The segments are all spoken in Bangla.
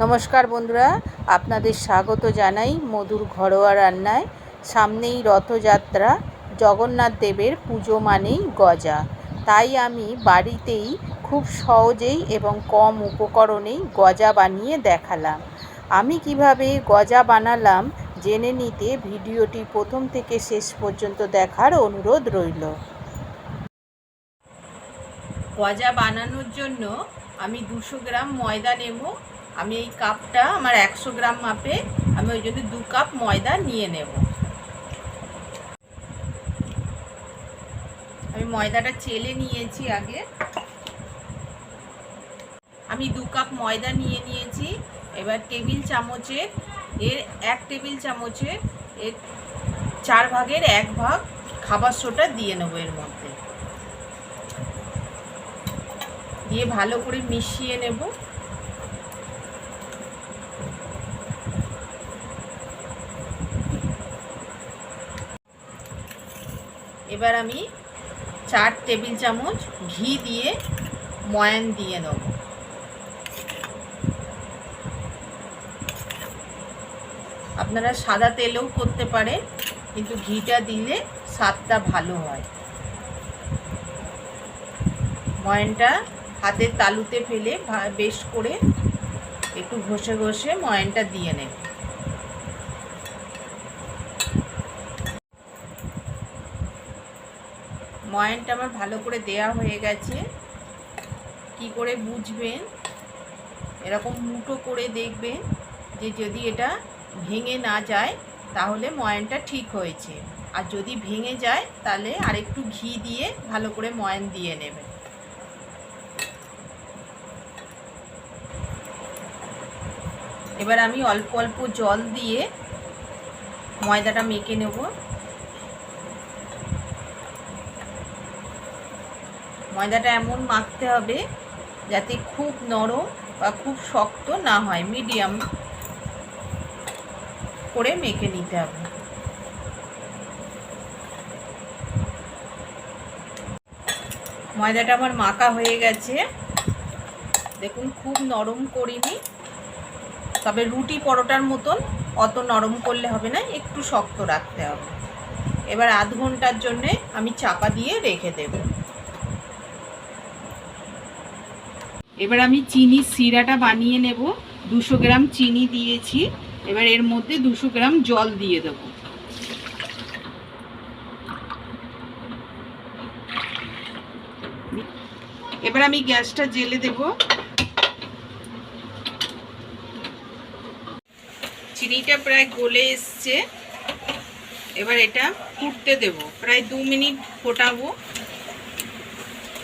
নমস্কার বন্ধুরা, আপনাদের স্বাগত জানাই মধুর ঘরোয়া রান্নায়। সামনেই রথযাত্রা, জগন্নাথ দেবের পুজো মানেই গজা। তাই আমি বাড়িতেই খুব সহজেই এবং কম উপকরণেই গজা বানিয়ে দেখালাম। আমি কিভাবে গজা বানালাম জেনে নিতে ভিডিওটি প্রথম থেকে শেষ পর্যন্ত দেখার অনুরোধ রইল। গজা বানানোর জন্য আমি 200 গ্রাম ময়দা নেব। আমি এই কাপটা আমার 100 গ্রাম মাপে, আমি ওই জন্য 2 কাপ ময়দা নিয়ে নেব। আমি ময়দাটা চেলে নিয়েছি আগে। আমি 2 কাপ ময়দা নিয়ে নিয়েছি। এবার টেবিল চামচের 1 টেবিল চামচের 4 ভাগের 1 ভাগ খাবার সোডা দিয়ে নেব। এর মধ্যে দিয়ে ভালো করে মিশিয়ে নেব। এবার আমি 4 টেবিল চামচ ঘি দিয়ে ময়ান দিয়ে নেব। আপনারা সাদা তেলেও করতে পারেন, কিন্তু ঘিটা দিলে স্বাদটা ভালো হয়। ময়ানটা হাতের তালুতে ফেলে বেশ করে একটু ঘষে ঘষে ময়ানটা দিয়ে নেব। ময়ানটা আমার ভালো করে দেয়া হয়ে গেছে। কি করে বুঝবেন? এরকম মুঠো করে দেখবেন যে যদি এটা ভেঙে না যায় তাহলে ময়ানটা ঠিক হয়েছে, আর যদি ভেঙে যায় তাহলে আরেকটু ঘি দিয়ে ভালো করে ময়ান দিয়ে নেবেন। এবার আমি অল্প অল্প জল দিয়ে ময়দাটা মেখে নেব। ময়দাটা এমন মাখতে হবে যাতে খুব নরম বা খুব শক্ত না হয়, মিডিয়াম করে মেখে নিতে হবে। ময়দাটা আমার মাখা হয়ে গেছে। দেখুন, খুব নরম করিনি, তবে রুটি পরোটার মতন অত নরম করলে হবে না, একটু শক্ত রাখতে হবে। এবার আধ ঘন্টার জন্যে আমি চাপা দিয়ে রেখে দেব। এবার আমি চিনির সিরাটা বানিয়ে নেব। 200 গ্রাম চিনি দিয়েছি। এবার এর মধ্যে 200 গ্রাম জল দিয়ে দেব। এবার আমি গ্যাসটা জ্বেলে দেব। চিনিটা প্রায় গলে এসছে। এবার এটা ফুটতে দেব, প্রায় 2 মিনিট ফোটাবো।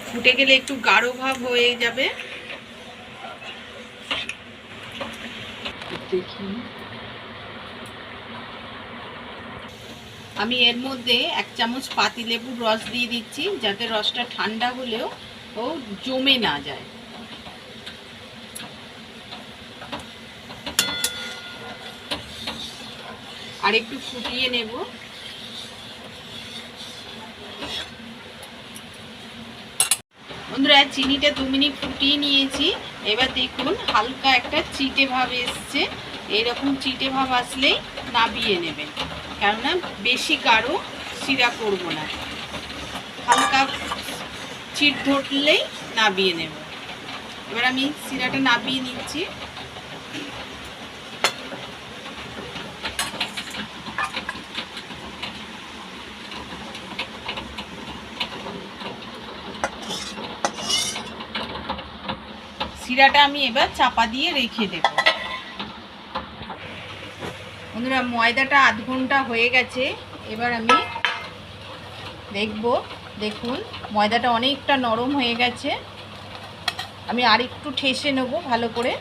ফুটে গেলে একটু গাঢ় ভাব হয়ে যাবে। আমি এর মধ্যে 1 চামচ পাতিলেবুর রস দিয়ে দিচ্ছি, যাতে রসটা ঠান্ডা হলেও ও জমে না যায়। আর একটু ফুটিয়ে নেব। বন্ধুরা, চিনিটা 2 মিনিট ফুটিয়ে নিয়েছি। এবার দেখুন হালকা একটা চিটে ভাব এসছে। এইরকম চিটে ভাব আসলেই নাবিয়ে নেবেন, কেননা বেশি গাঢ় শিরা করব না। হালকা চিট ধরলেই নাবিয়ে নেব। এবার আমি শিরাটা নাবিয়ে নিচ্ছি। শিরাটা আমি এবার চাপা দিয়ে রেখে দেব। বন্ধুরা, ময়দাটা আধ ঘন্টা হয়ে গেছে। এবার আমি দেখব। দেখুন, ময়দাটা অনেকটা নরম হয়ে গেছে। আমি আর একটু ঠেসে নেব ভালো করে।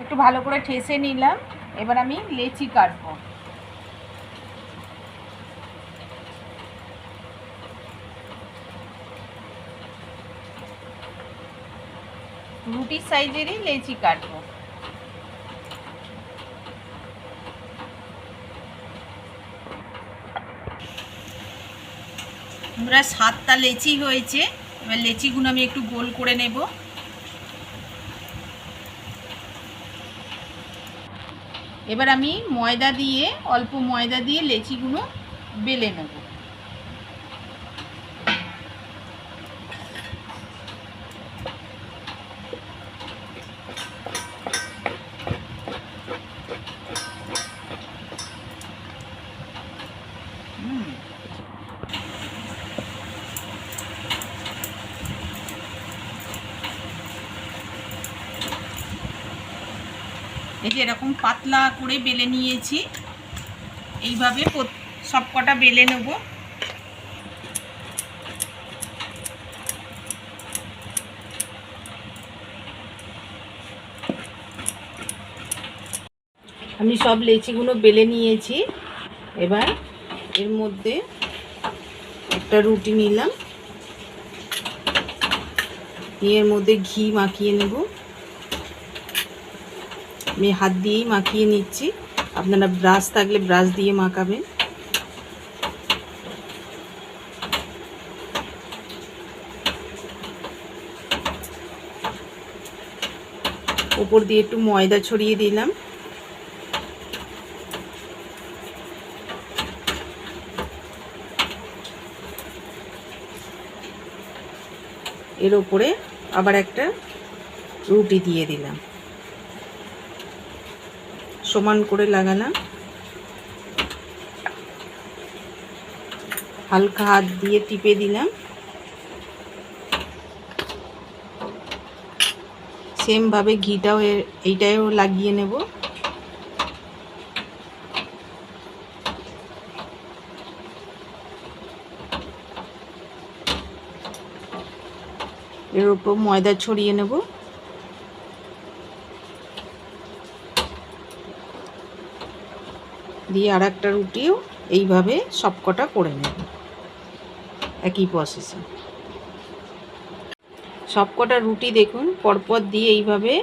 একটু ভালো করে ঠেসে নিলাম। এবার আমি লেচি কাটবো। রুটির সাইজেরই লেচি কাটবো। বন্ধুরা 7টা লেচি হয়েছে। এবার লেচিগুলো আমি একটু গোল করে নেব। এবার আমি ময়দা দিয়ে, অল্প ময়দা দিয়ে লেচিগুলো বেলে নেব। এই যে এরকম পাতলা করে বেলে নিয়েছি। এইভাবে সব কটা বেলে নেব। আমি সব লেচিগুলো বেলে নিয়েছি। এবার এর মধ্যে একটা রুটি নিলাম, এর মধ্যে ঘি মাখিয়ে নেব। আমি হাত দিয়েই মাখিয়ে নিচ্ছি, আপনারা ব্রাশ থাকলে ব্রাশ দিয়ে মাখাবেন। উপর দিয়ে একটু ময়দা ছড়িয়ে দিলাম। এর উপরে আবার একটা রুটি দিয়ে দিলাম, সমান করে লাগালাম। হালকা হাত দিয়ে টিপে দিলাম। সেম ভাবে ঘিটাও এইটাও লাগিয়ে নেব। এর উপর ময়দা ছড়িয়ে নেব। দিয়ে আর একটা রুটিও এইভাবে সবকটা করে নেব, একই প্রসেসে। সবকটা রুটি দেখুন পরপর দিয়ে এইভাবে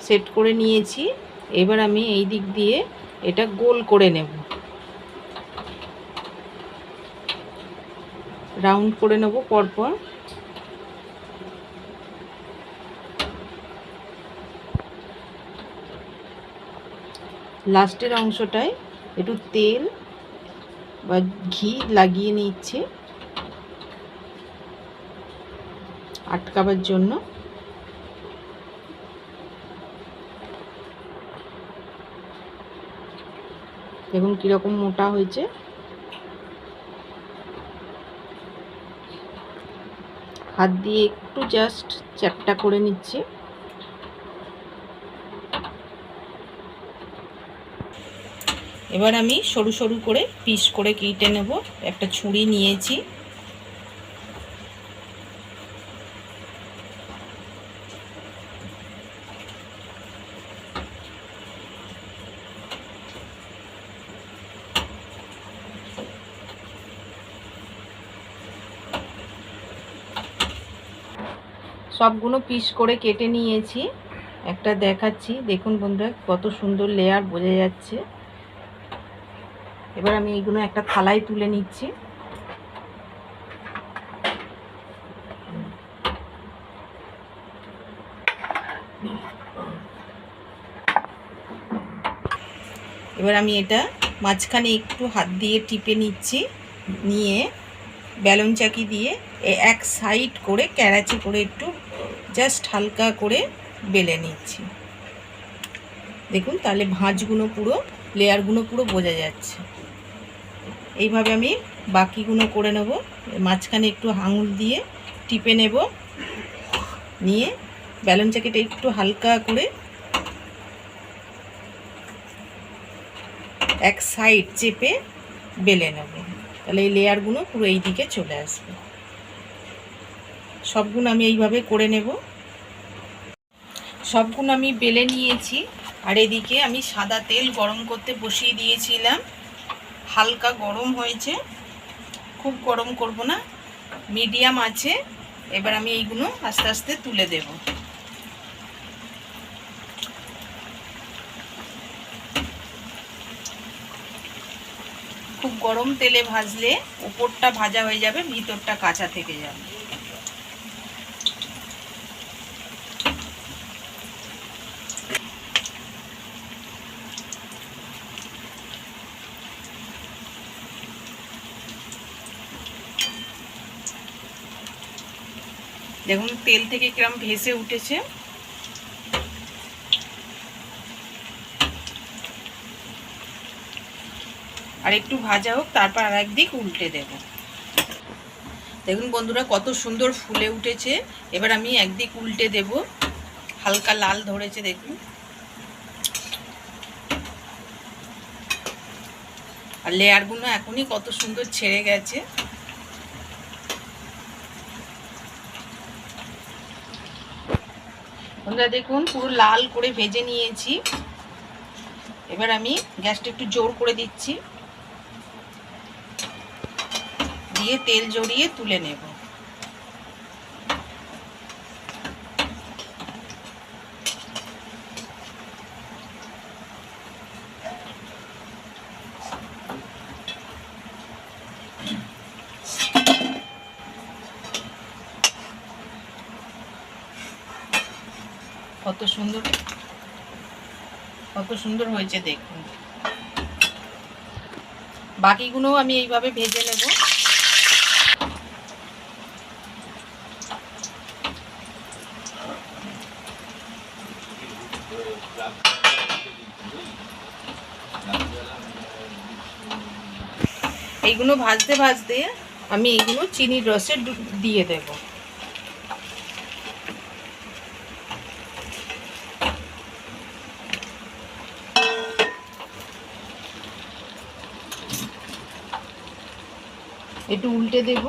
সেট করে নিয়েছি। এবার আমি এই দিক দিয়ে এটা গোল করে নেব, রাউন্ড করে নেব পরপর। লাস্টের অংশটায় একটু তেল বা ঘি লাগিয়ে নিচ্ছে আটকাবার জন্য। দেখুন কীরকম মোটা হয়েছে। হাত দিয়ে একটু জাস্ট চ্যাপটা করে নিচ্ছে। এবার আমি সরু সরু করে পিস করে কেটে নেব। একটা ছুরি নিয়েছি। সবগুলো পিস করে কেটে নিয়েছি। একটা দেখাচ্ছি, দেখুন বন্ধুরা কত সুন্দর লেয়ার বোঝা যাচ্ছে। এবার আমি এইগুলো একটা থালায় তুলে নিচ্ছি। এবার আমি এটা মাঝখানে একটু হাত দিয়ে টিপে নিচ্ছি, নিয়ে বেলুন চাকি দিয়ে এক সাইড করে ক্যারাচি করে একটু জাস্ট হালকা করে বেলে নিচ্ছি। দেখুন তাহলে ভাঁজগুলো পুরো, লেয়ারগুলো পুরো বোঝা যাচ্ছে। এইভাবে আমি বাকিগুলো করে নেব। মাঝখানে একটু আঙুল দিয়ে টিপে নেব, নিয়ে বেলুন চাকিটা একটু হালকা করে এক সাইড চেপে বেলে নেব। তাহলে এই লেয়ারগুলো পুরো এই দিকে চলে আসবে। সবগুলো আমি এইভাবে করে নেব। সবগুলো আমি বেলে নিয়েছি। আর এদিকে আমি সাদা তেল গরম করতে বসিয়ে দিয়েছিলাম। হালকা গরম হয়েছে, খুব গরম করব না, মিডিয়াম আছে। এবার আমি এইগুলো আস্তে আস্তে তুলে দেব। খুব গরম তেলে ভাজলে উপরটা ভাজা হয়ে যাবে, ভিতরটা কাঁচা থেকে যাবে। দেখুন তেল থেকে কিরম ভেসে উঠেছে। আর একটু ভাজা হোক, তারপর আর একদিক উল্টে দেব। দেখুন বন্ধুরা কত সুন্দর ফুলে উঠেছে। এবার আমি একদিক উল্টে দেব, হালকা লাল ধরেছে দেখুন। আর লেয়ারগুলো এখনই কত সুন্দর ছেড়ে গেছে। বন্ধুরা দেখুন পুরো লাল করে ভেজে নিয়েছি। এবার আমি গ্যাসটা একটু জোর করে দিচ্ছি, দিয়ে তেল জড়িয়ে তুলে নেব। কত সুন্দর হয়েছে দেখুন। বাকিগুলো আমি এইভাবে ভেজে নেব। এইগুলো ভাজতে ভাজতে আমি এইগুলো চিনির রসে দিয়ে দেব। একটু উল্টে দেব।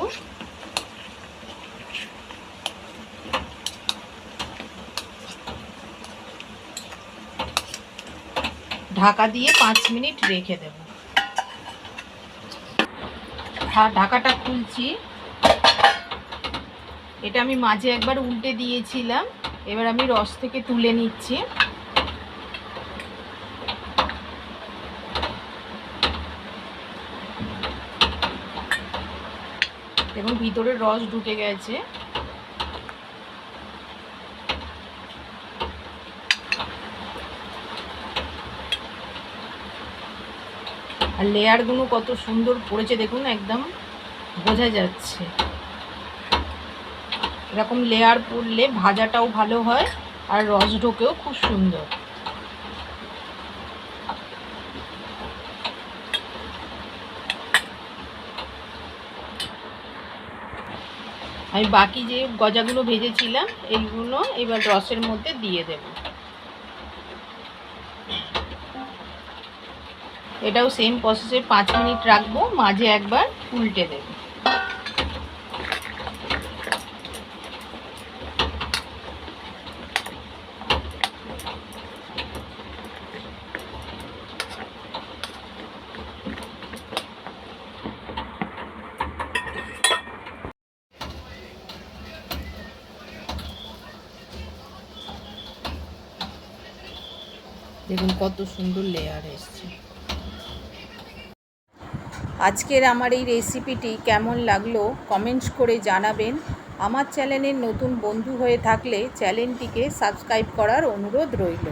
ঢাকা দিয়ে 5 মিনিট রেখে দেব। ঢাকাটা খুলছি। এটা আমি মাঝে একবার উল্টে দিয়েছিলাম, এবার আমি রস থেকে তুলে নিচ্ছি। এবং ভিতরে রস ঢুকে গেছে। আর লেয়ারগুলো কত সুন্দর পড়েছে দেখুন, একদম বোঝা যাচ্ছে। এরকম লেয়ার পড়লে ভাজাটাও ভালো হয় আর রস ঢোকেও খুব সুন্দর। আমি বাকি যে গজাগুলো ভেজেছিলাম এইগুলো এবার রসের মধ্যে দিয়ে দেব। এটাও সেম প্রসেসে 5 মিনিট রাখবো, মাঝে একবার উল্টে দেব। দেখুন কত সুন্দর লেয়ার এসছে। আজকের আমার এই রেসিপিটি কেমন লাগলো কমেন্টস করে জানাবেন। আমার চ্যানেলের নতুন বন্ধু হয়ে থাকলে চ্যানেলটিকে সাবস্ক্রাইব করার অনুরোধ রইল।